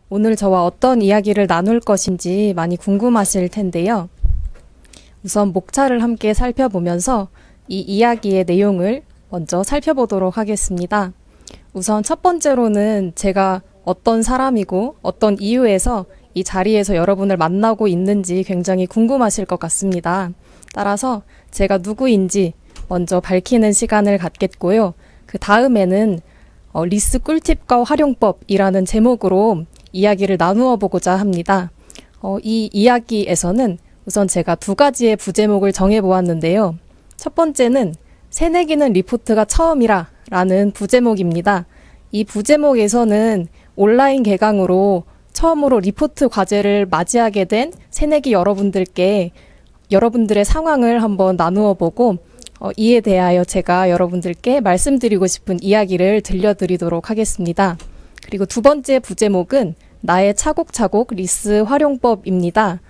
오늘 저와 어떤 이야기를 나눌 것인지 많이 궁금하실 텐데요. 우선 목차를 함께 살펴보면서 이 이야기의 내용을 먼저 살펴보도록 하겠습니다. 우선 첫 번째로는 제가 어떤 사람이고 어떤 이유에서 이 자리에서 여러분을 만나고 있는지 굉장히 궁금하실 것 같습니다. 따라서 제가 누구인지 먼저 밝히는 시간을 갖겠고요. 그 다음에는 리스 꿀팁과 활용법이라는 제목으로 이야기를 나누어 보고자 합니다. 이 이야기에서는 우선 제가 두 가지의 부제목을 정해보았는데요. 첫 번째는 새내기는 리포트가 처음이라 라는 부제목입니다. 이 부제목에서는 온라인 개강으로 처음으로 리포트 과제를 맞이하게 된 새내기 여러분들께 여러분들의 상황을 한번 나누어 보고 이에 대하여 제가 여러분들께 말씀드리고 싶은 이야기를 들려드리도록 하겠습니다. 그리고 두 번째 부제목은 나의 차곡차곡 리스 활용법입니다.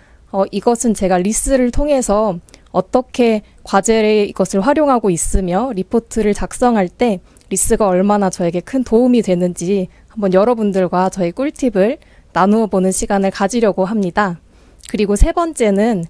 이것은 제가 리스를 통해서 어떻게 과제에 이것을 활용하고 있으며 리포트를 작성할 때 리스가 얼마나 저에게 큰 도움이 되는지 한번 여러분들과 저의 꿀팁을 나누어 보는 시간을 가지려고 합니다. 그리고 세 번째는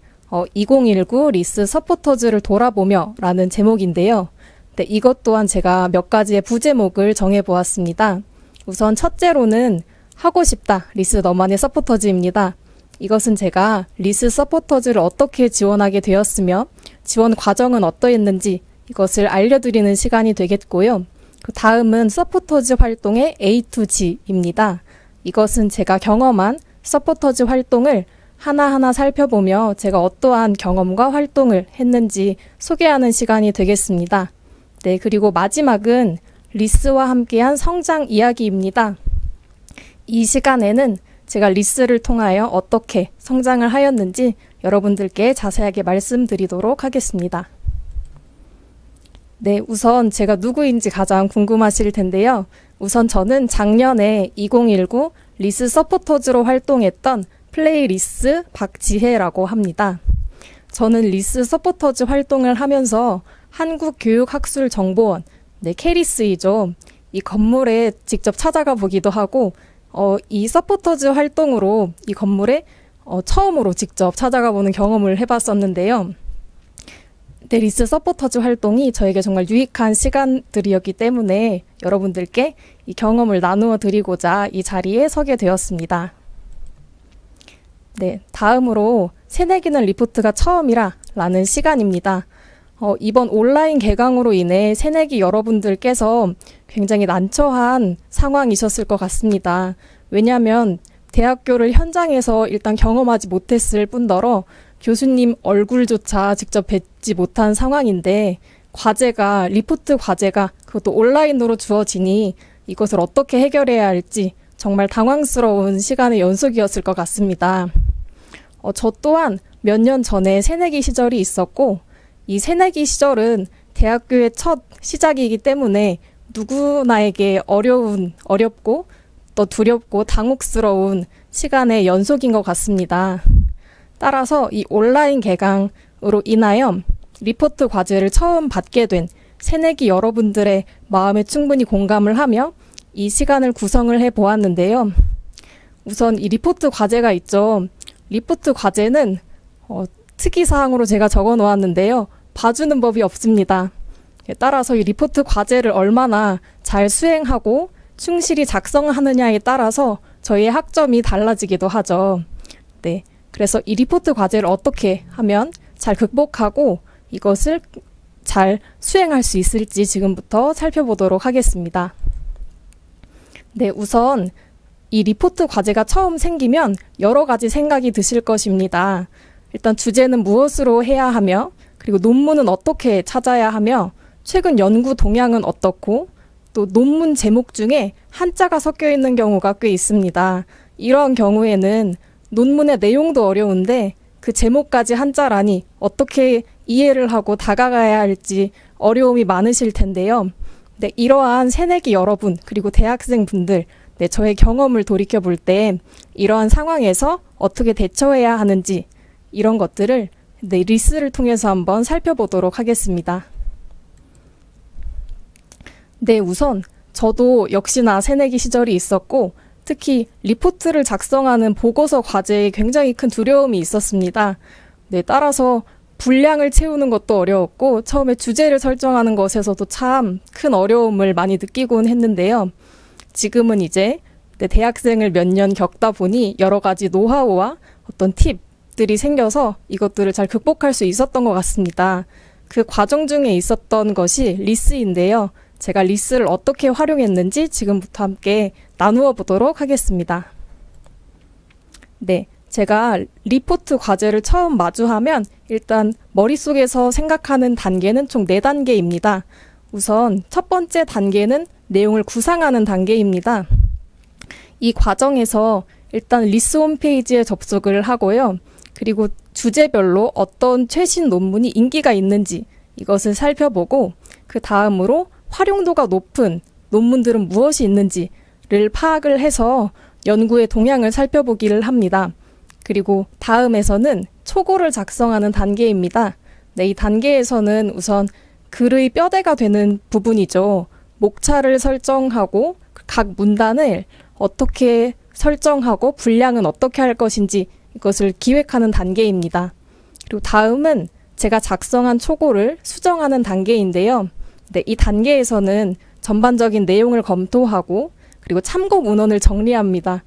2019 리스 서포터즈를 돌아보며 라는 제목인데요. 네, 이것 또한 제가 몇 가지의 부제목을 정해보았습니다. 우선 첫째로는 하고 싶다 리스 너만의 서포터즈입니다. 이것은 제가 리스 서포터즈를 어떻게 지원하게 되었으며 지원 과정은 어떠했는지 이것을 알려드리는 시간이 되겠고요. 그 다음은 서포터즈 활동의 A to G입니다. 이것은 제가 경험한 서포터즈 활동을 하나하나 살펴보며 제가 어떠한 경험과 활동을 했는지 소개하는 시간이 되겠습니다. 네, 그리고 마지막은 리스와 함께한 성장 이야기입니다. 이 시간에는 제가 리스를 통하여 어떻게 성장을 하였는지 여러분들께 자세하게 말씀드리도록 하겠습니다. 네, 우선 제가 누구인지 가장 궁금하실 텐데요. 우선 저는 작년에 2019 리스 서포터즈로 활동했던 플레이 리스 박지혜라고 합니다. 저는 리스 서포터즈 활동을 하면서 한국교육학술정보원, 네, 캐리스이죠. 이 건물에 직접 찾아가 보기도 하고 이 서포터즈 활동으로 이 건물에 처음으로 직접 찾아가 보는 경험을 해봤었는데요. 네, 리스 서포터즈 활동이 저에게 정말 유익한 시간들이었기 때문에 여러분들께 이 경험을 나누어 드리고자 이 자리에 서게 되었습니다. 네, 다음으로 새내기는 리포트가 처음이라 라는 시간입니다. 이번 온라인 개강으로 인해 새내기 여러분들께서 굉장히 난처한 상황이셨을 것 같습니다. 왜냐하면 대학교를 현장에서 일단 경험하지 못했을 뿐더러 교수님 얼굴조차 직접 뵙지 못한 상황인데 리포트 과제가 그것도 온라인으로 주어지니 이것을 어떻게 해결해야 할지 정말 당황스러운 시간의 연속이었을 것 같습니다. 저 또한 몇 년 전에 새내기 시절이 있었고 이 새내기 시절은 대학교의 첫 시작이기 때문에 누구나에게 어렵고 또 두렵고 당혹스러운 시간의 연속인 것 같습니다. 따라서 이 온라인 개강으로 인하여 리포트 과제를 처음 받게 된 새내기 여러분들의 마음에 충분히 공감을 하며 이 시간을 구성을 해 보았는데요. 우선 이 리포트 과제가 있죠. 리포트 과제는 특이사항으로 제가 적어 놓았는데요. 봐주는 법이 없습니다. 따라서 이 리포트 과제를 얼마나 잘 수행하고 충실히 작성하느냐에 따라서 저희의 학점이 달라지기도 하죠. 네, 그래서 이 리포트 과제를 어떻게 하면 잘 극복하고 이것을 잘 수행할 수 있을지 지금부터 살펴보도록 하겠습니다. 네, 우선 이 리포트 과제가 처음 생기면 여러 가지 생각이 드실 것입니다. 일단 주제는 무엇으로 해야 하며 그리고 논문은 어떻게 찾아야 하며 최근 연구 동향은 어떻고 또 논문 제목 중에 한자가 섞여 있는 경우가 꽤 있습니다. 이런 경우에는 논문의 내용도 어려운데 그 제목까지 한자라니 어떻게 이해를 하고 다가가야 할지 어려움이 많으실 텐데요. 네, 이러한 새내기 여러분 그리고 대학생분들 네, 저의 경험을 돌이켜 볼 때 이러한 상황에서 어떻게 대처해야 하는지 이런 것들을 네, 리스를 통해서 한번 살펴보도록 하겠습니다. 네, 우선 저도 역시나 새내기 시절이 있었고 특히 리포트를 작성하는 보고서 과제에 굉장히 큰 두려움이 있었습니다. 네, 따라서 분량을 채우는 것도 어려웠고 처음에 주제를 설정하는 것에서도 참 큰 어려움을 많이 느끼곤 했는데요. 지금은 이제 대학생을 몇 년 겪다 보니 여러 가지 노하우와 어떤 팁들이 생겨서 이것들을 잘 극복할 수 있었던 것 같습니다. 그 과정 중에 있었던 것이 리스인데요. 제가 리스를 어떻게 활용했는지 지금부터 함께 나누어 보도록 하겠습니다. 네, 제가 리포트 과제를 처음 마주하면 일단 머릿속에서 생각하는 단계는 총 4단계입니다. 우선 첫 번째 단계는 내용을 구상하는 단계입니다. 이 과정에서 일단 리스 홈페이지에 접속을 하고요. 그리고 주제별로 어떤 최신 논문이 인기가 있는지 이것을 살펴보고 그 다음으로 활용도가 높은 논문들은 무엇이 있는지를 파악을 해서 연구의 동향을 살펴보기를 합니다. 그리고 다음에서는 초고를 작성하는 단계입니다. 네, 이 단계에서는 우선 글의 뼈대가 되는 부분이죠. 목차를 설정하고 각 문단을 어떻게 설정하고 분량은 어떻게 할 것인지 이것을 기획하는 단계입니다. 그리고 다음은 제가 작성한 초고를 수정하는 단계인데요. 네, 이 단계에서는 전반적인 내용을 검토하고 그리고 참고 문헌을 정리합니다.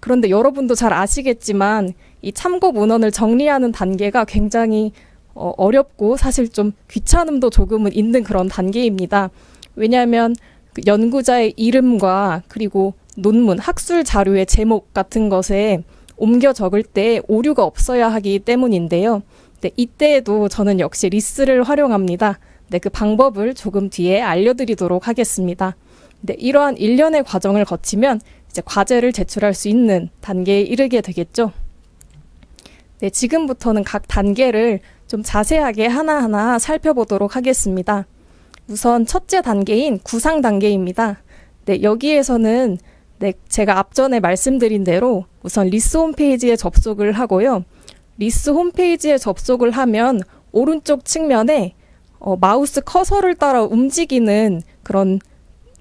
그런데 여러분도 잘 아시겠지만 이 참고 문헌을 정리하는 단계가 굉장히 어렵고 사실 좀 귀찮음도 조금은 있는 그런 단계입니다. 왜냐하면 그 연구자의 이름과 그리고 논문, 학술 자료의 제목 같은 것에 옮겨 적을 때 오류가 없어야 하기 때문인데요. 네, 이때에도 저는 역시 리스를 활용합니다. 네, 그 방법을 조금 뒤에 알려드리도록 하겠습니다. 네, 이러한 일련의 과정을 거치면 이제 과제를 제출할 수 있는 단계에 이르게 되겠죠. 네, 지금부터는 각 단계를 좀 자세하게 하나하나 살펴보도록 하겠습니다. 우선 첫째 단계인 구상 단계입니다. 네, 여기에서는 제가 앞전에 말씀드린 대로 우선 리스 홈페이지에 접속을 하고요. 리스 홈페이지에 접속을 하면 오른쪽 측면에 마우스 커서를 따라 움직이는 그런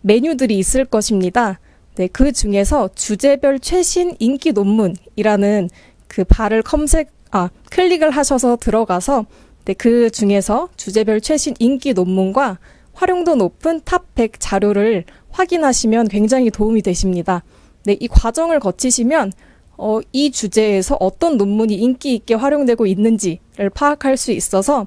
메뉴들이 있을 것입니다. 네, 그 중에서 주제별 최신 인기 논문이라는 그 바를 클릭을 하셔서 들어가서 그 중에서 주제별 최신 인기 논문과 활용도 높은 탑 100 자료를 확인하시면 굉장히 도움이 되십니다. 네, 이 과정을 거치시면 이 주제에서 어떤 논문이 인기 있게 활용되고 있는지를 파악할 수 있어서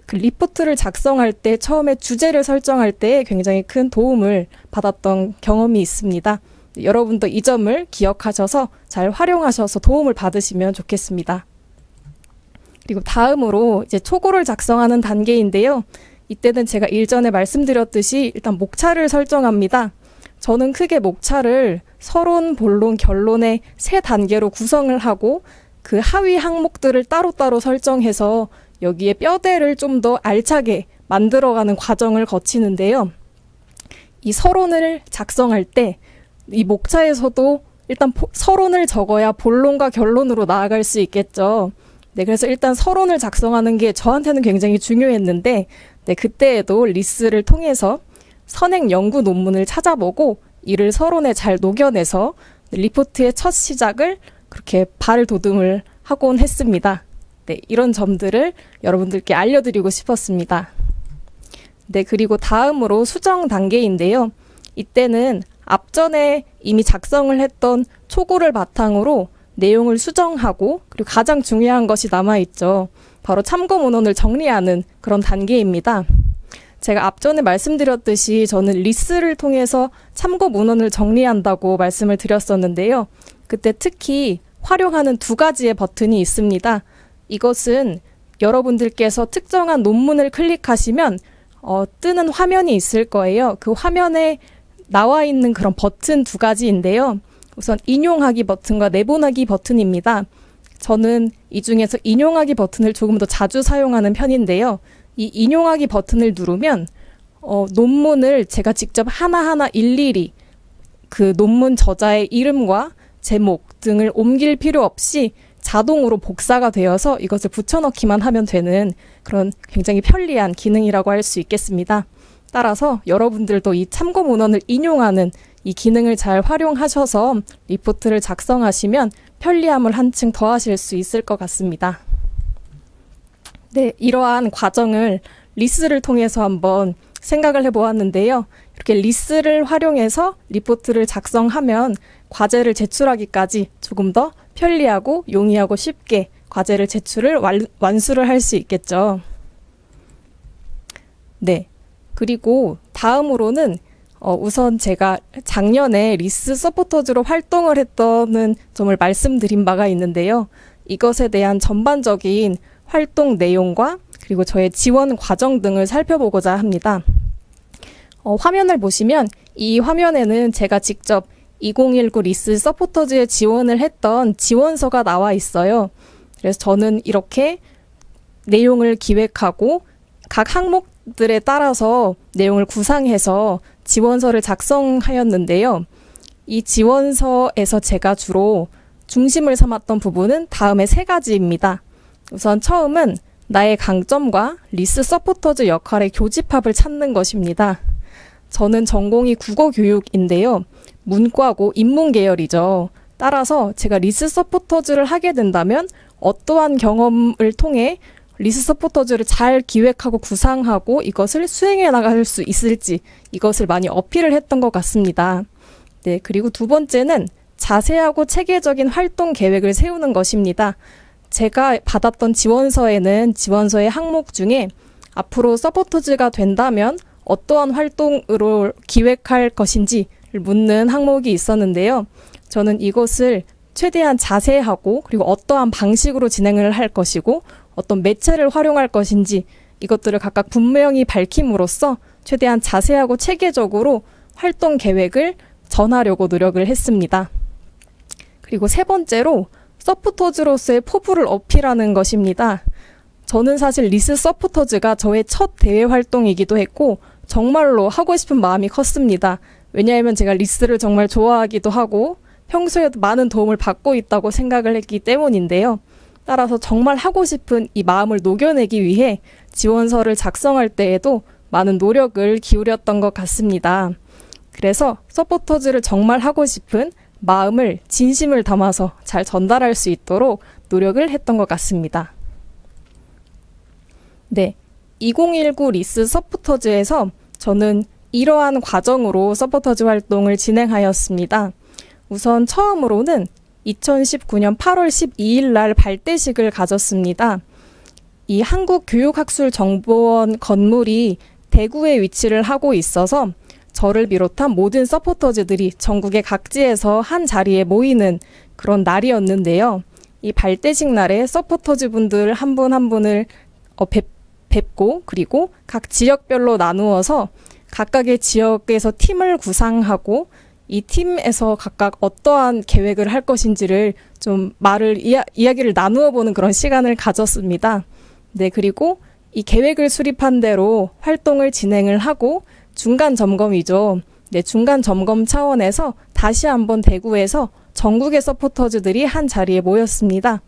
그 리포트를 작성할 때 처음에 주제를 설정할 때 굉장히 큰 도움을 받았던 경험이 있습니다. 네, 여러분도 이 점을 기억하셔서 잘 활용하셔서 도움을 받으시면 좋겠습니다. 그리고 다음으로 이제 초고를 작성하는 단계인데요. 이때는 제가 일전에 말씀드렸듯이 일단 목차를 설정합니다. 저는 크게 목차를 서론, 본론, 결론의 3단계로 구성을 하고 그 하위 항목들을 따로따로 설정해서 여기에 뼈대를 좀 더 알차게 만들어가는 과정을 거치는데요. 이 서론을 작성할 때 이 목차에서도 일단 서론을 적어야 본론과 결론으로 나아갈 수 있겠죠. 네, 그래서 일단 서론을 작성하는 게 저한테는 굉장히 중요했는데 네, 그때에도 리스를 통해서 선행 연구 논문을 찾아보고 이를 서론에 잘 녹여내서 리포트의 첫 시작을 그렇게 발돋움을 하곤 했습니다. 네, 이런 점들을 여러분들께 알려드리고 싶었습니다. 네, 그리고 다음으로 수정 단계인데요. 이때는 앞전에 이미 작성을 했던 초고를 바탕으로 내용을 수정하고 그리고 가장 중요한 것이 남아있죠. 바로 참고 문헌을 정리하는 그런 단계입니다. 제가 앞전에 말씀드렸듯이 저는 리스를 통해서 참고 문헌을 정리한다고 말씀을 드렸었는데요. 그때 특히 활용하는 2가지의 버튼이 있습니다. 이것은 여러분들께서 특정한 논문을 클릭하시면 뜨는 화면이 있을 거예요. 그 화면에 나와 있는 그런 버튼 2가지인데요. 우선 인용하기 버튼과 내보내기 버튼입니다. 저는 이 중에서 인용하기 버튼을 조금 더 자주 사용하는 편인데요. 이 인용하기 버튼을 누르면 논문을 제가 직접 하나하나 일일이 그 논문 저자의 이름과 제목 등을 옮길 필요 없이 자동으로 복사가 되어서 이것을 붙여넣기만 하면 되는 그런 굉장히 편리한 기능이라고 할 수 있겠습니다. 따라서 여러분들도 이 참고 문헌을 인용하는 이 기능을 잘 활용하셔서 리포트를 작성하시면 편리함을 한층 더하실 수 있을 것 같습니다. 네, 이러한 과정을 리스를 통해서 한번 생각을 해보았는데요. 이렇게 리스를 활용해서 리포트를 작성하면 과제를 제출하기까지 조금 더 편리하고 용이하고 쉽게 과제를 제출을 완수를 할 수 있겠죠. 네, 그리고 다음으로는 우선 제가 작년에 리스 서포터즈로 활동을 했던 점을 말씀드린 바가 있는데요. 이것에 대한 전반적인 활동 내용과 그리고 저의 지원 과정 등을 살펴보고자 합니다. 화면을 보시면 이 화면에는 제가 직접 2019 리스 서포터즈에 지원을 했던 지원서가 나와 있어요. 그래서 저는 이렇게 내용을 기획하고 각 항목들에 따라서 내용을 구상해서 지원서를 작성하였는데요. 이 지원서에서 제가 주로 중심을 삼았던 부분은 다음의 3가지입니다. 우선 처음은 나의 강점과 리스 서포터즈 역할의 교집합을 찾는 것입니다. 저는 전공이 국어교육인데요. 문과고 인문 계열이죠. 따라서 제가 리스 서포터즈를 하게 된다면 어떠한 경험을 통해 리스 서포터즈를 잘 기획하고 구상하고 이것을 수행해 나갈 수 있을지 이것을 많이 어필을 했던 것 같습니다. 네, 그리고 두 번째는 자세하고 체계적인 활동 계획을 세우는 것입니다. 제가 받았던 지원서에는 지원서의 항목 중에 앞으로 서포터즈가 된다면 어떠한 활동으로 기획할 것인지를 묻는 항목이 있었는데요. 저는 이것을 최대한 자세하고 그리고 어떠한 방식으로 진행을 할 것이고 어떤 매체를 활용할 것인지 이것들을 각각 분명히 밝힘으로써 최대한 자세하고 체계적으로 활동 계획을 전하려고 노력을 했습니다. 그리고 세 번째로 서포터즈로서의 포부를 어필하는 것입니다. 저는 사실 리스 서포터즈가 저의 첫 대회 활동이기도 했고 정말로 하고 싶은 마음이 컸습니다. 왜냐하면 제가 리스를 정말 좋아하기도 하고 평소에도 많은 도움을 받고 있다고 생각을 했기 때문인데요. 따라서 정말 하고 싶은 이 마음을 녹여내기 위해 지원서를 작성할 때에도 많은 노력을 기울였던 것 같습니다. 그래서 서포터즈를 정말 하고 싶은 마음을 진심을 담아서 잘 전달할 수 있도록 노력을 했던 것 같습니다. 네, 2019 리스 서포터즈에서 저는 이러한 과정으로 서포터즈 활동을 진행하였습니다. 우선 처음으로는 2019년 8월 12일 날 발대식을 가졌습니다. 이 한국교육학술정보원 건물이 대구에 위치를 하고 있어서 저를 비롯한 모든 서포터즈들이 전국의 각지에서 한 자리에 모이는 그런 날이었는데요. 이 발대식 날에 서포터즈 분들 한 분 한 분을 뵙고 그리고 각 지역별로 나누어서 각각의 지역에서 팀을 구상하고 이 팀에서 각각 어떠한 계획을 할 것인지를 좀 이야기를 나누어 보는 그런 시간을 가졌습니다. 네, 그리고 이 계획을 수립한 대로 활동을 진행을 하고 중간 점검이죠. 네, 중간 점검 차원에서 다시 한번 대구에서 전국의 서포터즈들이 한 자리에 모였습니다.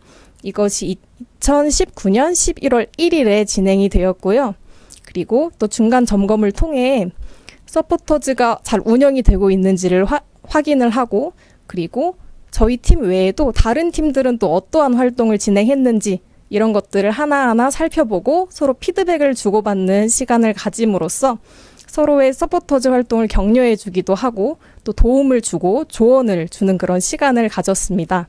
이것이 2019년 11월 1일에 진행이 되었고요. 그리고 또 중간 점검을 통해 서포터즈가 잘 운영이 되고 있는지를 확인을 하고 그리고 저희 팀 외에도 다른 팀들은 또 어떠한 활동을 진행했는지 이런 것들을 하나하나 살펴보고 서로 피드백을 주고받는 시간을 가짐으로써 서로의 서포터즈 활동을 격려해 주기도 하고 또 도움을 주고 조언을 주는 그런 시간을 가졌습니다.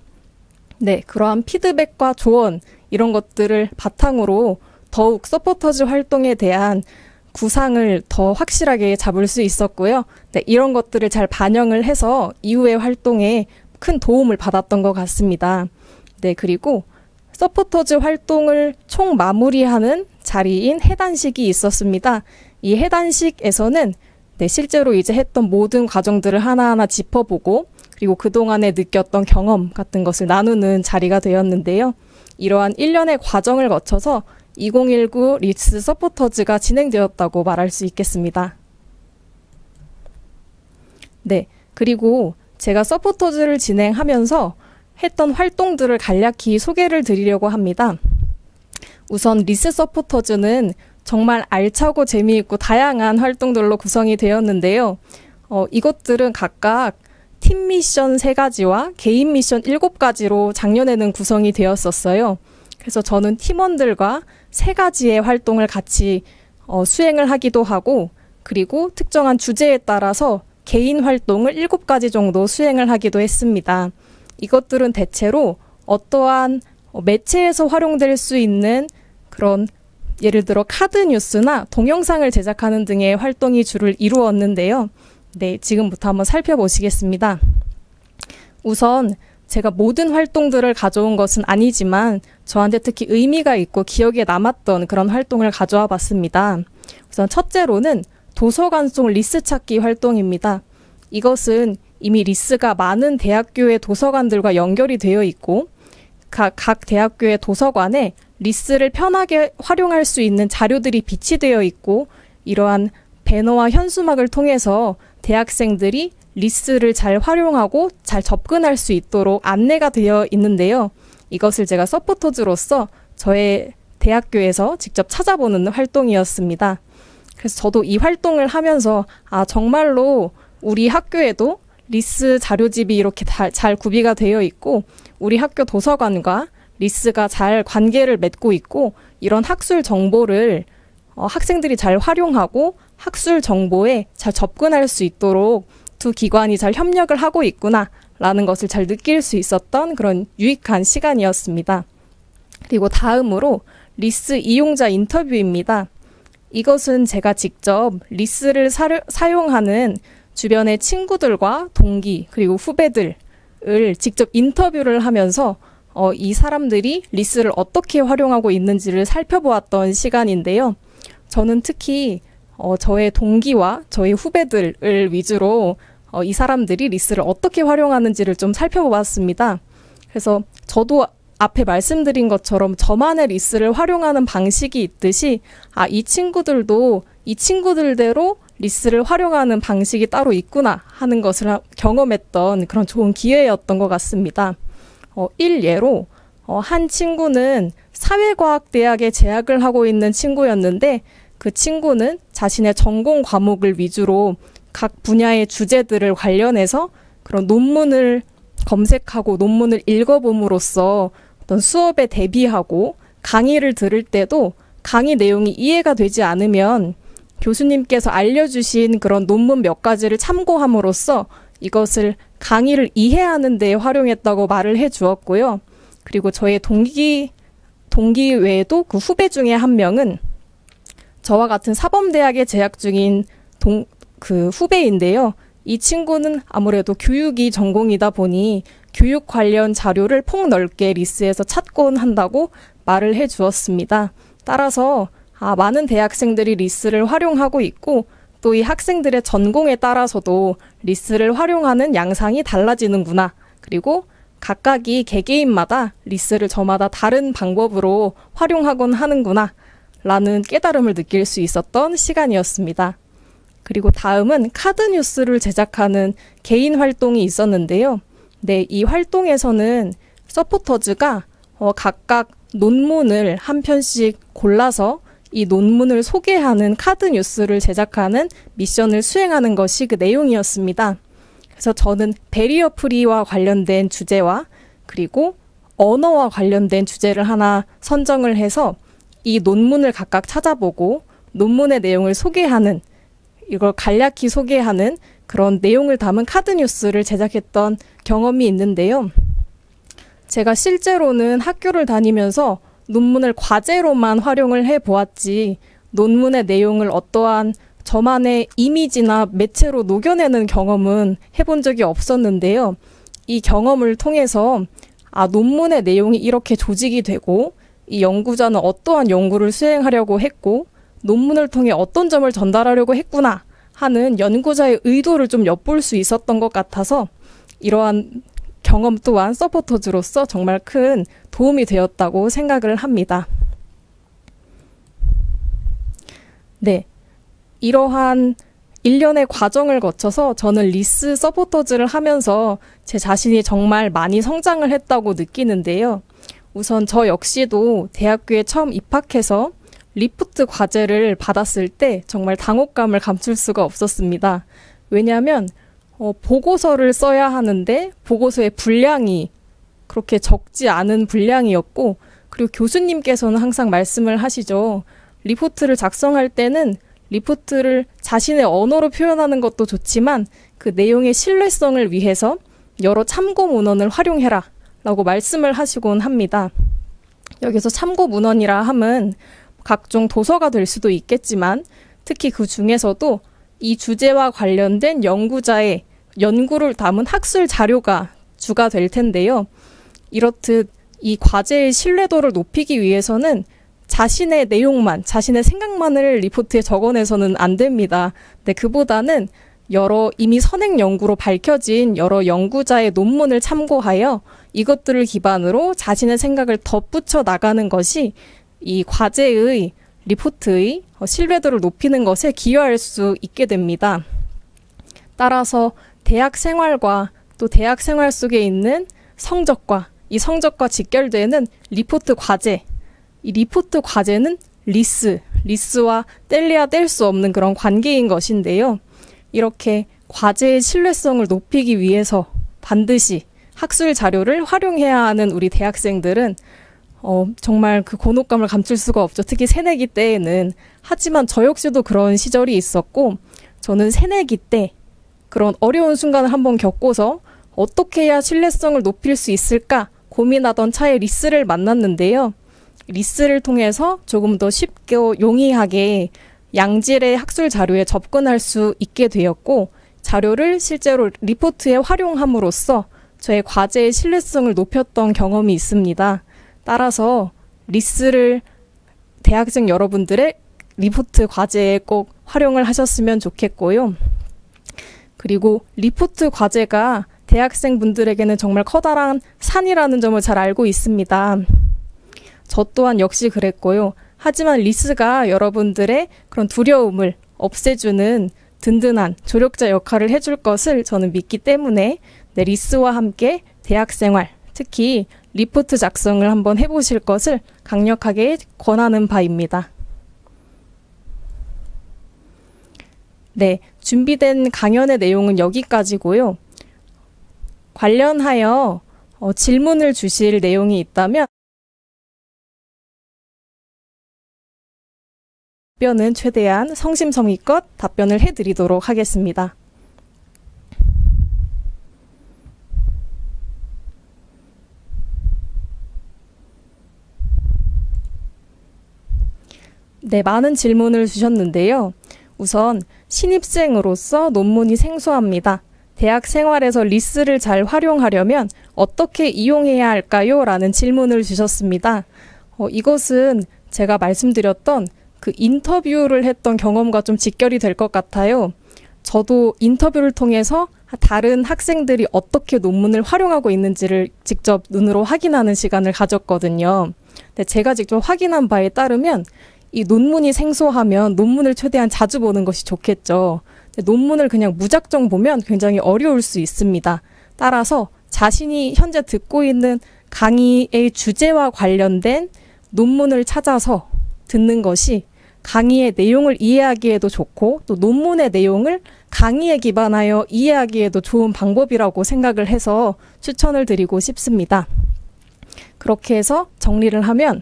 네, 그러한 피드백과 조언 이런 것들을 바탕으로 더욱 서포터즈 활동에 대한 구상을 더 확실하게 잡을 수 있었고요. 네, 이런 것들을 잘 반영을 해서 이후의 활동에 큰 도움을 받았던 것 같습니다. 네, 그리고 서포터즈 활동을 총 마무리하는 자리인 해단식이 있었습니다. 이 해단식에서는 네, 실제로 이제 했던 모든 과정들을 하나하나 짚어보고 그리고 그동안에 느꼈던 경험 같은 것을 나누는 자리가 되었는데요. 이러한 1년의 과정을 거쳐서 2019 리스 서포터즈가 진행되었다고 말할 수 있겠습니다. 네, 그리고 제가 서포터즈를 진행하면서 했던 활동들을 간략히 소개를 드리려고 합니다. 우선 리스 서포터즈는 정말 알차고 재미있고 다양한 활동들로 구성이 되었는데요. 이것들은 각각 팀 미션 3가지와 개인 미션 7가지로 작년에는 구성이 되었었어요. 그래서 저는 팀원들과 3가지의 활동을 같이 수행을 하기도 하고, 그리고 특정한 주제에 따라서 개인 활동을 7가지 정도 수행을 하기도 했습니다. 이것들은 대체로 어떠한 매체에서 활용될 수 있는 그런 예를 들어 카드 뉴스나 동영상을 제작하는 등의 활동이 주를 이루었는데요. 네, 지금부터 한번 살펴보시겠습니다. 우선 제가 모든 활동들을 가져온 것은 아니지만 저한테 특히 의미가 있고 기억에 남았던 그런 활동을 가져와 봤습니다. 우선 첫째로는 도서관 속 리스 찾기 활동입니다. 이것은 이미 리스가 많은 대학교의 도서관들과 연결이 되어 있고 각 대학교의 도서관에 리스를 편하게 활용할 수 있는 자료들이 비치되어 있고, 이러한 배너와 현수막을 통해서 대학생들이 리스를 잘 활용하고 잘 접근할 수 있도록 안내가 되어 있는데요. 이것을 제가 서포터즈로서 저의 대학교에서 직접 찾아보는 활동이었습니다. 그래서 저도 이 활동을 하면서 정말로 우리 학교에도 리스 자료집이 이렇게 잘 구비가 되어 있고 우리 학교 도서관과 리스가 잘 관계를 맺고 있고 이런 학술 정보를 학생들이 잘 활용하고 학술 정보에 잘 접근할 수 있도록 두 기관이 잘 협력을 하고 있구나 라는 것을 잘 느낄 수 있었던 그런 유익한 시간이었습니다. 그리고 다음으로 리스 이용자 인터뷰입니다. 이것은 제가 직접 리스를 사용하는 주변의 친구들과 동기 그리고 후배들을 직접 인터뷰를 하면서 이 사람들이 리스를 어떻게 활용하고 있는지를 살펴보았던 시간인데요. 저는 특히 저의 동기와 저의 후배들을 위주로 이 사람들이 리스를 어떻게 활용하는지를 좀 살펴보았습니다. 그래서 저도 앞에 말씀드린 것처럼 저만의 리스를 활용하는 방식이 있듯이 이 친구들도 이 친구들대로 리스를 활용하는 방식이 따로 있구나 하는 것을 경험했던 그런 좋은 기회였던 것 같습니다. 일예로 한 친구는 사회과학대학에 재학을 하고 있는 친구였는데 그 친구는 자신의 전공 과목을 위주로 각 분야의 주제들을 관련해서 그런 논문을 검색하고 논문을 읽어봄으로써 어떤 수업에 대비하고 강의를 들을 때도 강의 내용이 이해가 되지 않으면 교수님께서 알려주신 그런 논문 몇 가지를 참고함으로써 이것을 강의를 이해하는 데 활용했다고 말을 해주었고요. 그리고 저의 동기 외에도 그 후배 중에 한 명은 저와 같은 사범대학에 재학 중인 그 후배인데요. 이 친구는 아무래도 교육이 전공이다 보니 교육 관련 자료를 폭넓게 리스에서 찾곤 한다고 말을 해주었습니다. 따라서 많은 대학생들이 리스를 활용하고 있고 또 이 학생들의 전공에 따라서도 리스를 활용하는 양상이 달라지는구나. 그리고 각각이 개개인마다 리스를 저마다 다른 방법으로 활용하곤 하는구나 라는 깨달음을 느낄 수 있었던 시간이었습니다. 그리고 다음은 카드 뉴스를 제작하는 개인 활동이 있었는데요. 네, 이 활동에서는 서포터즈가 각각 논문을 한 편씩 골라서 이 논문을 소개하는 카드 뉴스를 제작하는 미션을 수행하는 것이 그 내용이었습니다. 그래서 저는 베리어 프리와 관련된 주제와 그리고 언어와 관련된 주제를 하나 선정을 해서 이 논문을 각각 찾아보고 논문의 내용을 소개하는 이걸 간략히 소개하는 그런 내용을 담은 카드 뉴스를 제작했던 경험이 있는데요. 제가 실제로는 학교를 다니면서 논문을 과제로만 활용을 해보았지 논문의 내용을 어떠한 저만의 이미지나 매체로 녹여내는 경험은 해본 적이 없었는데요. 이 경험을 통해서 논문의 내용이 이렇게 조직이 되고 이 연구자는 어떠한 연구를 수행하려고 했고 논문을 통해 어떤 점을 전달하려고 했구나 하는 연구자의 의도를 좀 엿볼 수 있었던 것 같아서 이러한 경험 또한 서포터즈로서 정말 큰 도움이 되었다고 생각을 합니다. 네, 이러한 일련의 과정을 거쳐서 저는 리스 서포터즈를 하면서 제 자신이 정말 많이 성장을 했다고 느끼는데요. 우선 저 역시도 대학교에 처음 입학해서 리프트 과제를 받았을 때 정말 당혹감을 감출 수가 없었습니다. 왜냐하면 보고서를 써야 하는데 보고서의 분량이 그렇게 적지 않은 분량이었고, 그리고 교수님께서는 항상 말씀을 하시죠. 리포트를 작성할 때는 리포트를 자신의 언어로 표현하는 것도 좋지만 그 내용의 신뢰성을 위해서 여러 참고 문헌을 활용해라 라고 말씀을 하시곤 합니다. 여기서 참고 문헌이라 함은 각종 도서가 될 수도 있겠지만 특히 그 중에서도 이 주제와 관련된 연구자의 연구를 담은 학술 자료가 주가 될 텐데요. 이렇듯 이 과제의 신뢰도를 높이기 위해서는 자신의 내용만, 자신의 생각만을 리포트에 적어내서는 안 됩니다. 근데 그보다는 여러 이미 선행 연구로 밝혀진 여러 연구자의 논문을 참고하여 이것들을 기반으로 자신의 생각을 덧붙여 나가는 것이 이 과제의 리포트의 신뢰도를 높이는 것에 기여할 수 있게 됩니다. 따라서 대학 생활과 또 대학 생활 속에 있는 성적과 이 성적과 직결되는 리포트 과제, 이 리포트 과제는 리스와 뗄래야 뗄 수 없는 그런 관계인 것인데요. 이렇게 과제의 신뢰성을 높이기 위해서 반드시 학술 자료를 활용해야 하는 우리 대학생들은 정말 그 곤혹감을 감출 수가 없죠. 특히 새내기 때에는. 하지만 저 역시도 그런 시절이 있었고, 저는 새내기 때 그런 어려운 순간을 한번 겪고서 어떻게 해야 신뢰성을 높일 수 있을까 고민하던 차에 리스를 만났는데요. 리스를 통해서 조금 더 쉽게 용이하게 양질의 학술 자료에 접근할 수 있게 되었고, 자료를 실제로 리포트에 활용함으로써 저의 과제의 신뢰성을 높였던 경험이 있습니다. 따라서 리스를 대학생 여러분들의 리포트 과제에 꼭 활용을 하셨으면 좋겠고요. 그리고 리포트 과제가 대학생분들에게는 정말 커다란 산이라는 점을 잘 알고 있습니다. 저 또한 역시 그랬고요. 하지만 리스가 여러분들의 그런 두려움을 없애주는 든든한 조력자 역할을 해줄 것을 저는 믿기 때문에 리스와 함께 대학생활, 특히 리포트 작성을 한번 해보실 것을 강력하게 권하는 바입니다. 네, 준비된 강연의 내용은 여기까지고요. 관련하여 질문을 주실 내용이 있다면 답변은 최대한 성심성의껏 답변을 해드리도록 하겠습니다. 네, 많은 질문을 주셨는데요. 우선 신입생으로서 논문이 생소합니다. 대학 생활에서 리스를 잘 활용하려면 어떻게 이용해야 할까요? 라는 질문을 주셨습니다. 이것은 제가 말씀드렸던 그 인터뷰를 했던 경험과 좀 직결이 될 것 같아요. 저도 인터뷰를 통해서 다른 학생들이 어떻게 논문을 활용하고 있는지를 직접 눈으로 확인하는 시간을 가졌거든요. 근데 제가 직접 확인한 바에 따르면 이 논문이 생소하면 논문을 최대한 자주 보는 것이 좋겠죠. 논문을 그냥 무작정 보면 굉장히 어려울 수 있습니다. 따라서 자신이 현재 듣고 있는 강의의 주제와 관련된 논문을 찾아서 듣는 것이 강의의 내용을 이해하기에도 좋고 또 논문의 내용을 강의에 기반하여 이해하기에도 좋은 방법이라고 생각을 해서 추천을 드리고 싶습니다. 그렇게 해서 정리를 하면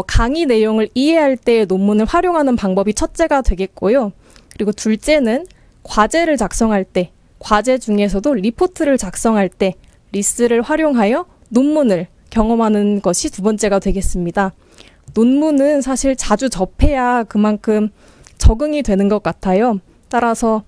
강의 내용을 이해할 때 논문을 활용하는 방법이 첫째가 되겠고요. 그리고 둘째는 과제를 작성할 때, 과제 중에서도 리포트를 작성할 때 리스를 활용하여 논문을 경험하는 것이 두 번째가 되겠습니다. 논문은 사실 자주 접해야 그만큼 적응이 되는 것 같아요. 따라서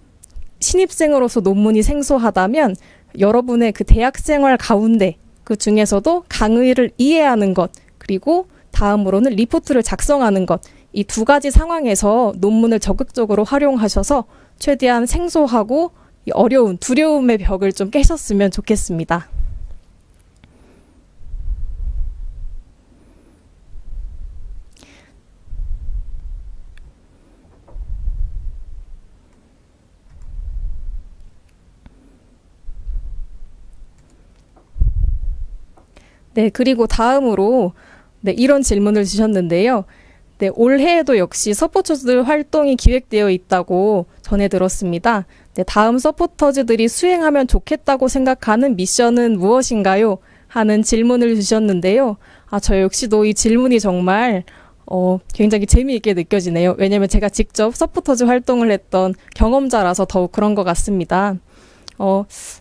신입생으로서 논문이 생소하다면 여러분의 그 대학생활 가운데 그 중에서도 강의를 이해하는 것, 그리고 다음으로는 리포트를 작성하는 것, 이 두 가지 상황에서 논문을 적극적으로 활용하셔서 최대한 생소하고 어려운 두려움의 벽을 좀 깨셨으면 좋겠습니다. 네, 그리고 다음으로 이런 질문을 주셨는데요. 네, 올해에도 역시 서포터즈 활동이 기획되어 있다고 전해 들었습니다. 네, 다음 서포터즈들이 수행하면 좋겠다고 생각하는 미션은 무엇인가요? 하는 질문을 주셨는데요. 저 역시도 이 질문이 정말 굉장히 재미있게 느껴지네요. 왜냐면 제가 직접 서포터즈 활동을 했던 경험자라서 더욱 그런 것 같습니다.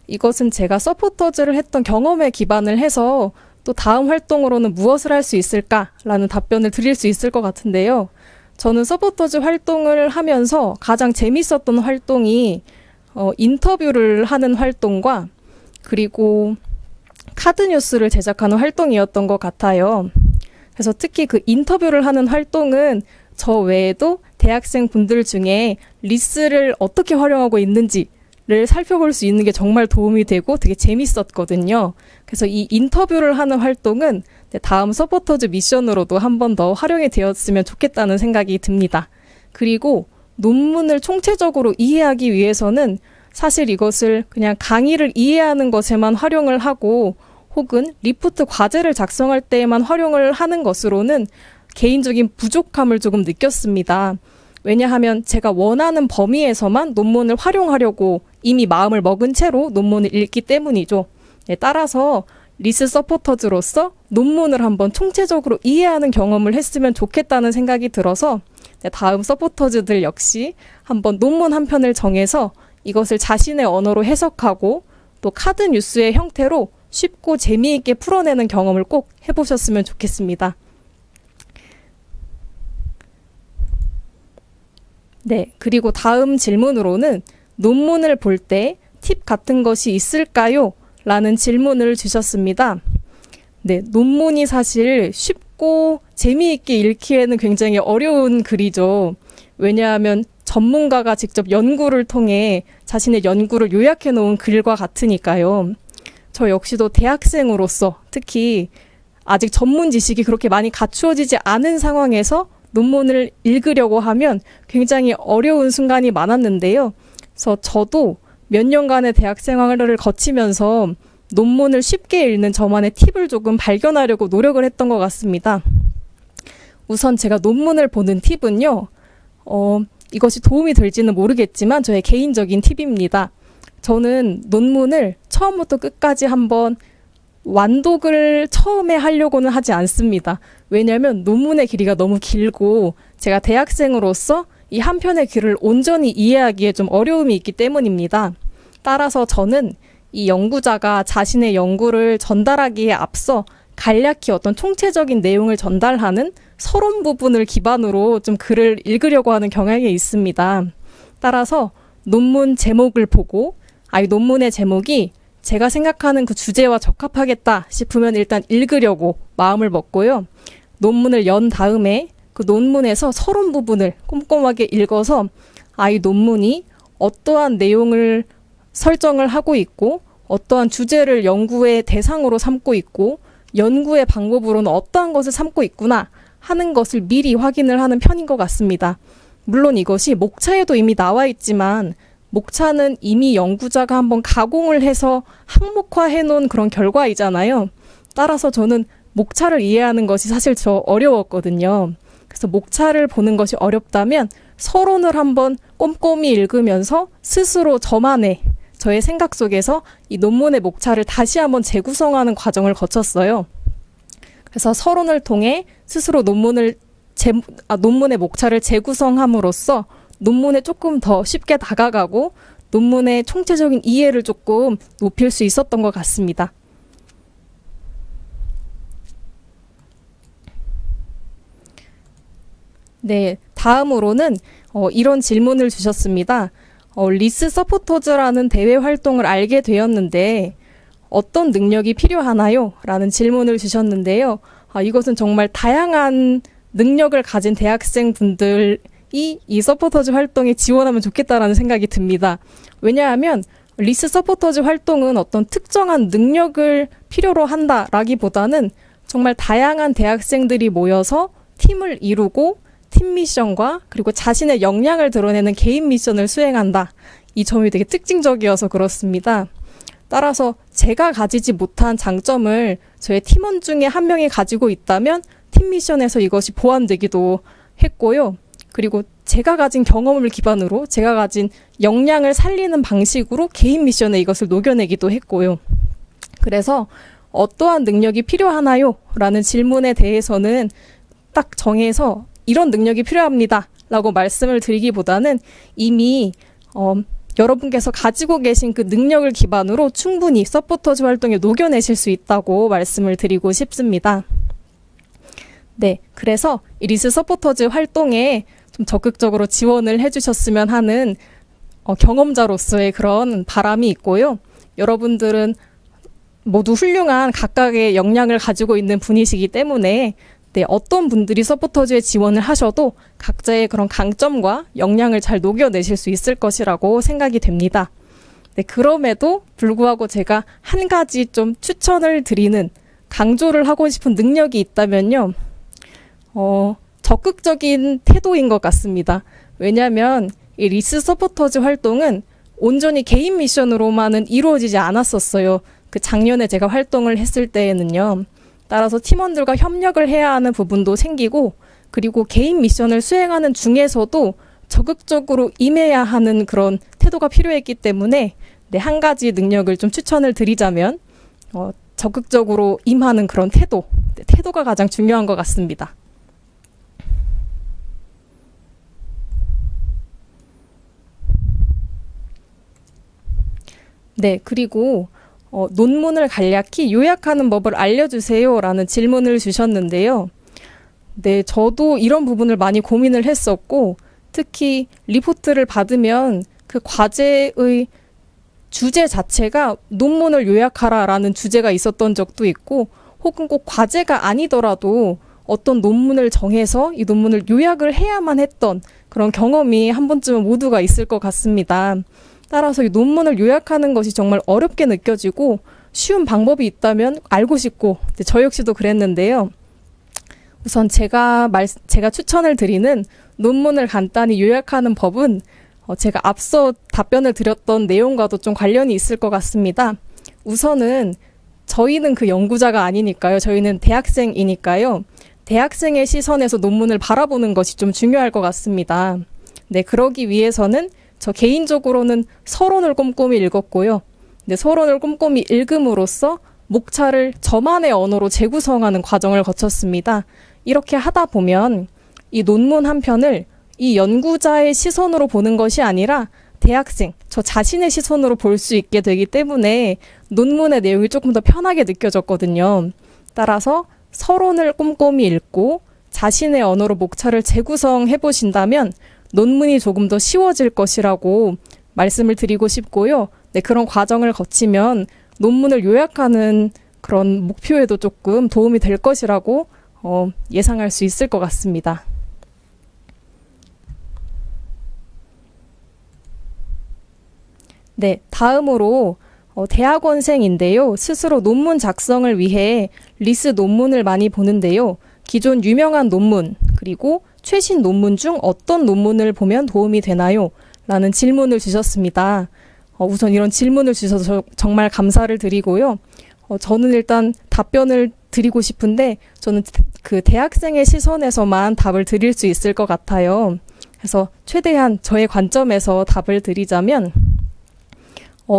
이것은 제가 서포터즈를 했던 경험에 기반을 해서 또 다음 활동으로는 무엇을 할 수 있을까라는 답변을 드릴 수 있을 것 같은데요. 저는 서포터즈 활동을 하면서 가장 재밌었던 활동이 인터뷰를 하는 활동과 그리고 카드 뉴스를 제작하는 활동이었던 것 같아요. 그래서 특히 그 인터뷰를 하는 활동은 저 외에도 대학생 분들 중에 리스를 어떻게 활용하고 있는지를 살펴볼 수 있는 게 정말 도움이 되고 되게 재밌었거든요. 그래서 이 인터뷰를 하는 활동은 다음 서포터즈 미션으로도 한 번 더 활용이 되었으면 좋겠다는 생각이 듭니다. 그리고 논문을 총체적으로 이해하기 위해서는 사실 이것을 그냥 강의를 이해하는 것에만 활용을 하고 혹은 리포트 과제를 작성할 때에만 활용을 하는 것으로는 개인적인 부족함을 조금 느꼈습니다. 왜냐하면 제가 원하는 범위에서만 논문을 활용하려고 이미 마음을 먹은 채로 논문을 읽기 때문이죠. 네, 따라서 리스 서포터즈로서 논문을 한번 총체적으로 이해하는 경험을 했으면 좋겠다는 생각이 들어서 다음 서포터즈들 역시 한번 논문 한 편을 정해서 이것을 자신의 언어로 해석하고 또 카드 뉴스의 형태로 쉽고 재미있게 풀어내는 경험을 꼭 해보셨으면 좋겠습니다. 네, 그리고 다음 질문으로는 논문을 볼 때 팁 같은 것이 있을까요? 라는 질문을 주셨습니다. 네, 논문이 사실 쉽고 재미있게 읽기에는 굉장히 어려운 글이죠. 왜냐하면 전문가가 직접 연구를 통해 자신의 연구를 요약해 놓은 글과 같으니까요. 저 역시도 대학생으로서 특히 아직 전문 지식이 그렇게 많이 갖추어지지 않은 상황에서 논문을 읽으려고 하면 굉장히 어려운 순간이 많았는데요. 그래서 저도 몇 년간의 대학 생활을 거치면서 논문을 쉽게 읽는 저만의 팁을 조금 발견하려고 노력을 했던 것 같습니다. 우선 제가 논문을 보는 팁은요. 이것이 도움이 될지는 모르겠지만 저의 개인적인 팁입니다. 저는 논문을 처음부터 끝까지 한번 완독을 처음에 하려고는 하지 않습니다. 왜냐하면 논문의 길이가 너무 길고 제가 대학생으로서 이 한 편의 글을 온전히 이해하기에 좀 어려움이 있기 때문입니다. 따라서 저는 이 연구자가 자신의 연구를 전달하기에 앞서 간략히 어떤 총체적인 내용을 전달하는 서론 부분을 기반으로 좀 글을 읽으려고 하는 경향이 있습니다. 따라서 논문 제목을 보고 이 논문의 제목이 제가 생각하는 그 주제와 적합하겠다 싶으면 일단 읽으려고 마음을 먹고요. 논문을 연 다음에 그 논문에서 서론 부분을 꼼꼼하게 읽어서 이 논문이 어떠한 내용을 설정을 하고 있고 어떠한 주제를 연구의 대상으로 삼고 있고 연구의 방법으로는 어떠한 것을 삼고 있구나 하는 것을 미리 확인을 하는 편인 것 같습니다. 물론 이것이 목차에도 이미 나와 있지만 목차는 이미 연구자가 한번 가공을 해서 항목화해 놓은 그런 결과이잖아요. 따라서 저는 목차를 이해하는 것이 사실 어려웠거든요. 그래서 목차를 보는 것이 어렵다면 서론을 한번 꼼꼼히 읽으면서 스스로 저의 생각 속에서 이 논문의 목차를 다시 한번 재구성하는 과정을 거쳤어요. 그래서 서론을 통해 스스로 논문의 목차를 재구성함으로써 논문에 조금 더 쉽게 다가가고 논문의 총체적인 이해를 조금 높일 수 있었던 것 같습니다. 네, 다음으로는 이런 질문을 주셨습니다. 리스 서포터즈라는 대회 활동을 알게 되었는데 어떤 능력이 필요하나요? 라는 질문을 주셨는데요. 이것은 정말 다양한 능력을 가진 대학생분들이 이 서포터즈 활동에 지원하면 좋겠다라는 생각이 듭니다. 왜냐하면 리스 서포터즈 활동은 어떤 특정한 능력을 필요로 한다라기보다는 정말 다양한 대학생들이 모여서 팀을 이루고 팀 미션과 그리고 자신의 역량을 드러내는 개인 미션을 수행한다. 이 점이 되게 특징적이어서 그렇습니다. 따라서 제가 가지지 못한 장점을 저의 팀원 중에 한 명이 가지고 있다면 팀 미션에서 이것이 보완되기도 했고요. 그리고 제가 가진 경험을 기반으로 제가 가진 역량을 살리는 방식으로 개인 미션에 이것을 녹여내기도 했고요. 그래서 어떠한 능력이 필요하나요? 라는 질문에 대해서는 딱 정해서 이런 능력이 필요합니다. 라고 말씀을 드리기보다는 이미 여러분께서 가지고 계신 그 능력을 기반으로 충분히 서포터즈 활동에 녹여내실 수 있다고 말씀을 드리고 싶습니다. 네, 그래서 이 리스 서포터즈 활동에 좀 적극적으로 지원을 해주셨으면 하는 경험자로서의 그런 바람이 있고요. 여러분들은 모두 훌륭한 각각의 역량을 가지고 있는 분이시기 때문에 네, 어떤 분들이 서포터즈에 지원을 하셔도 각자의 그런 강점과 역량을 잘 녹여내실 수 있을 것이라고 생각이 됩니다. 네, 그럼에도 불구하고 제가 한 가지 좀 추천을 드리는, 강조를 하고 싶은 능력이 있다면요. 적극적인 태도인 것 같습니다. 왜냐하면 이 리스 서포터즈 활동은 온전히 개인 미션으로만은 이루어지지 않았었어요. 그 작년에 제가 활동을 했을 때에는요. 따라서 팀원들과 협력을 해야 하는 부분도 생기고, 그리고 개인 미션을 수행하는 중에서도 적극적으로 임해야 하는 그런 태도가 필요했기 때문에 네, 한 가지 능력을 좀 추천을 드리자면 적극적으로 임하는 그런 태도, 네, 태도가 가장 중요한 것 같습니다. 네, 그리고 논문을 간략히 요약하는 법을 알려주세요 라는 질문을 주셨는데요. 네, 저도 이런 부분을 많이 고민을 했었고, 특히 리포트를 받으면 그 과제의 주제 자체가 논문을 요약하라 라는 주제가 있었던 적도 있고, 혹은 꼭 과제가 아니더라도 어떤 논문을 정해서 이 논문을 요약을 해야만 했던 그런 경험이 한 번쯤은 모두가 있을 것 같습니다. 따라서 이 논문을 요약하는 것이 정말 어렵게 느껴지고 쉬운 방법이 있다면 알고 싶고, 저 역시도 그랬는데요. 우선 제가 추천을 드리는 논문을 간단히 요약하는 법은 제가 앞서 답변을 드렸던 내용과도 좀 관련이 있을 것 같습니다. 우선은 저희는 그 연구자가 아니니까요. 저희는 대학생이니까요. 대학생의 시선에서 논문을 바라보는 것이 좀 중요할 것 같습니다. 네, 그러기 위해서는 저 개인적으로는 서론을 꼼꼼히 읽었고요. 네, 서론을 꼼꼼히 읽음으로써 목차를 저만의 언어로 재구성하는 과정을 거쳤습니다. 이렇게 하다 보면 이 논문 한 편을 이 연구자의 시선으로 보는 것이 아니라 대학생, 저 자신의 시선으로 볼 수 있게 되기 때문에 논문의 내용이 조금 더 편하게 느껴졌거든요. 따라서 서론을 꼼꼼히 읽고 자신의 언어로 목차를 재구성해 보신다면 논문이 조금 더 쉬워질 것이라고 말씀을 드리고 싶고요. 네, 그런 과정을 거치면 논문을 요약하는 그런 목표에도 조금 도움이 될 것이라고 예상할 수 있을 것 같습니다. 네, 다음으로 대학원생인데요. 스스로 논문 작성을 위해 리스 논문을 많이 보는데요. 기존 유명한 논문, 그리고 최신 논문 중 어떤 논문을 보면 도움이 되나요? 라는 질문을 주셨습니다. 우선 이런 질문을 주셔서 정말 감사를 드리고요. 저는 일단 답변을 드리고 싶은데 저는 그 대학생의 시선에서만 답을 드릴 수 있을 것 같아요. 그래서 최대한 저의 관점에서 답을 드리자면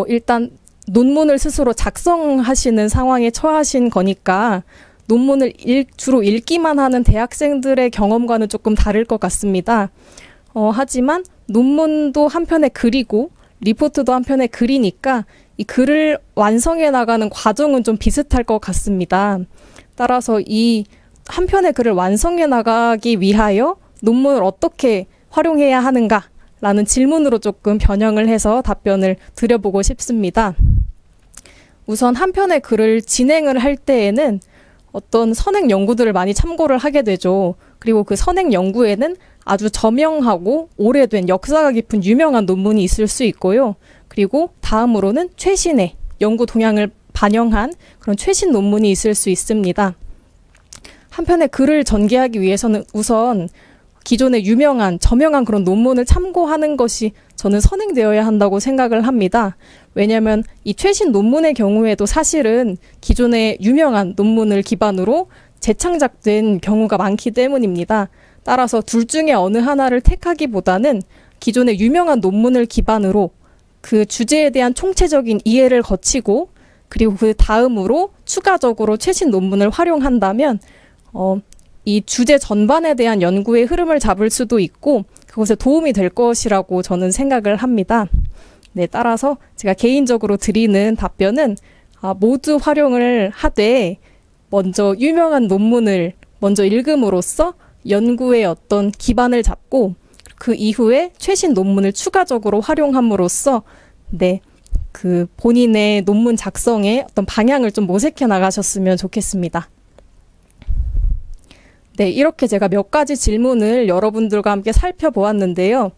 일단 논문을 스스로 작성하시는 상황에 처하신 거니까 논문을 주로 읽기만 하는 대학생들의 경험과는 조금 다를 것 같습니다. 하지만 논문도 한편의 글이고 리포트도 한편의 글이니까 이 글을 완성해 나가는 과정은 좀 비슷할 것 같습니다. 따라서 이 한편의 글을 완성해 나가기 위하여 논문을 어떻게 활용해야 하는가라는 질문으로 조금 변형을 해서 답변을 드려보고 싶습니다. 우선 한편의 글을 진행을 할 때에는 어떤 선행 연구들을 많이 참고를 하게 되죠. 그리고 그 선행 연구에는 아주 저명하고 오래된 역사가 깊은 유명한 논문이 있을 수 있고요. 그리고 다음으로는 최신의 연구 동향을 반영한 그런 최신 논문이 있을 수 있습니다. 한편의 글을 전개하기 위해서는 우선 기존의 유명한, 저명한 그런 논문을 참고하는 것이 저는 선행되어야 한다고 생각을 합니다. 왜냐하면 이 최신 논문의 경우에도 사실은 기존의 유명한 논문을 기반으로 재창작된 경우가 많기 때문입니다. 따라서 둘 중에 어느 하나를 택하기보다는 기존의 유명한 논문을 기반으로 그 주제에 대한 총체적인 이해를 거치고 그리고 그 다음으로 추가적으로 최신 논문을 활용한다면 이 주제 전반에 대한 연구의 흐름을 잡을 수도 있고 그것에 도움이 될 것이라고 저는 생각을 합니다. 네, 따라서 제가 개인적으로 드리는 답변은 모두 활용을 하되 먼저 유명한 논문을 먼저 읽음으로써 연구의 어떤 기반을 잡고 그 이후에 최신 논문을 추가적으로 활용함으로써 네, 그 본인의 논문 작성의 어떤 방향을 좀 모색해 나가셨으면 좋겠습니다. 네, 이렇게 제가 몇 가지 질문을 여러분들과 함께 살펴보았는데요.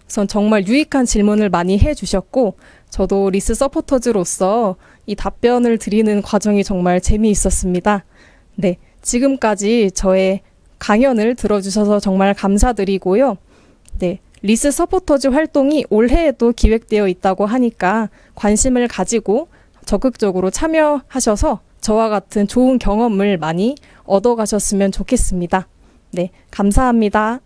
우선 정말 유익한 질문을 많이 해주셨고 저도 리스 서포터즈로서 이 답변을 드리는 과정이 정말 재미있었습니다. 네, 지금까지 저의 강연을 들어주셔서 정말 감사드리고요. 네, 리스 서포터즈 활동이 올해에도 기획되어 있다고 하니까 관심을 가지고 적극적으로 참여하셔서 저와 같은 좋은 경험을 많이 얻어가셨으면 좋겠습니다. 네, 감사합니다.